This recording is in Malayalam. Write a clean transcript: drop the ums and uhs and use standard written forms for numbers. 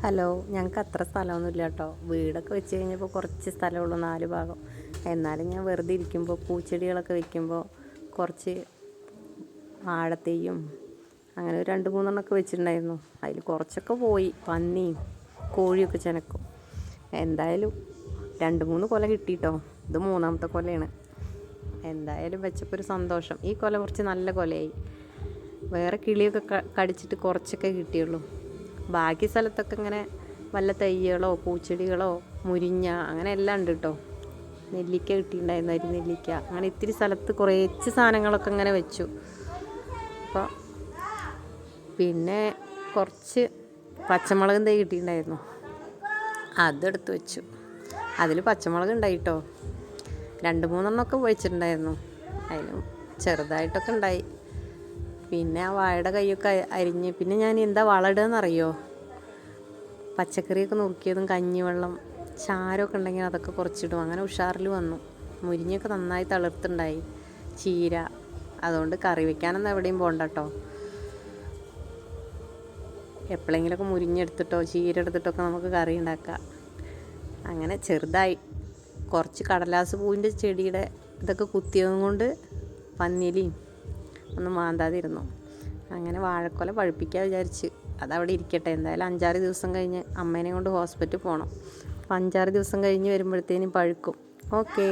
ഹലോ, ഞങ്ങൾക്ക് അത്ര സ്ഥലമൊന്നുമില്ല കേട്ടോ. വീടൊക്കെ വെച്ച് കഴിഞ്ഞപ്പോൾ കുറച്ച് സ്ഥലമുള്ളൂ, 4 ഭാഗം. എന്നാലും ഞാൻ വെറുതെ ഇരിക്കുമ്പോൾ പൂച്ചെടികളൊക്കെ വെക്കുമ്പോൾ കുറച്ച് വാഴത്തൈയും അങ്ങനെ ഒരു 2-3 വെച്ചിട്ടുണ്ടായിരുന്നു. അതിൽ കുറച്ചൊക്കെ പോയി, പന്നിയും കോഴിയൊക്കെ ചെനക്കും. എന്തായാലും 2-3 കൊല കിട്ടിയിട്ടോ. ഇത് 3ാമത്തെ കൊലയാണ്. എന്തായാലും വെച്ചപ്പോൾ ഒരു സന്തോഷം. ഈ കൊല കുറച്ച് നല്ല കൊലയായി. വേറെ കിളിയൊക്കെ കടിച്ചിട്ട് കുറച്ചൊക്കെ കിട്ടിയുള്ളൂ. ബാക്കി സ്ഥലത്തൊക്കെ ഇങ്ങനെ വല്ല തൈകളോ പൂച്ചെടികളോ മുരിങ്ങ അങ്ങനെ എല്ലാം ഉണ്ട് കേട്ടോ. നെല്ലിക്ക കിട്ടിയിട്ടുണ്ടായിരുന്നു, നെല്ലിക്ക. അങ്ങനെ ഇത്തിരി സ്ഥലത്ത് കുറച്ച് സാധനങ്ങളൊക്കെ ഇങ്ങനെ വെച്ചു. അപ്പോൾ പിന്നെ കുറച്ച് പച്ചമുളകും തൈ കിട്ടിയിട്ടുണ്ടായിരുന്നു, അതെടുത്ത് വെച്ചു. അതിൽ പച്ചമുളക് ഉണ്ടായിട്ടോ. 2-3 വെച്ചിട്ടുണ്ടായിരുന്നു. അതിലും ചെറുതായിട്ടൊക്കെ ഉണ്ടായി. പിന്നെ ആ വാഴയുടെ കൈയൊക്കെ അരിഞ്ഞ്, പിന്നെ ഞാൻ എന്താ വളമിടുകയെന്നറിയോ? പച്ചക്കറിയൊക്കെ നുറുക്കിയതും കഞ്ഞിവെള്ളം ചാരമൊക്കെ ഉണ്ടെങ്കിൽ അതൊക്കെ കുറച്ചിടും. അങ്ങനെ ഉഷാറിൽ വന്നു. മുരിങ്ങയൊക്കെ നന്നായി തളിർത്തുണ്ടായി. ചീര, അതുകൊണ്ട് കറി വെക്കാനൊന്നും എവിടെയും പോകണ്ട കേട്ടോ. എപ്പോഴെങ്കിലുമൊക്കെ മുരിഞ്ഞെടുത്തിട്ടോ ചീര എടുത്തിട്ടൊക്കെ നമുക്ക് കറി ഉണ്ടാക്കാം. അങ്ങനെ ചെറുതായി കുറച്ച് കടലാസ് പൂവിൻ്റെ ചെടിയുടെ ഇതൊക്കെ കുത്തിയതും കൊണ്ട് പന്നിയിലയും ഒന്നും മാന്താതിരുന്നു. അങ്ങനെ വാഴക്കൊല പഴുപ്പിക്കാൻ വിചാരിച്ച് അതവിടെ ഇരിക്കട്ടെ. എന്തായാലും 5-6 ദിവസം കഴിഞ്ഞ് അമ്മേനെ കൊണ്ട് ഹോസ്പിറ്റലിൽ പോകണം. അപ്പോൾ 5-6 ദിവസം കഴിഞ്ഞ് വരുമ്പോഴത്തേനും പഴുക്കും. ഓക്കേ.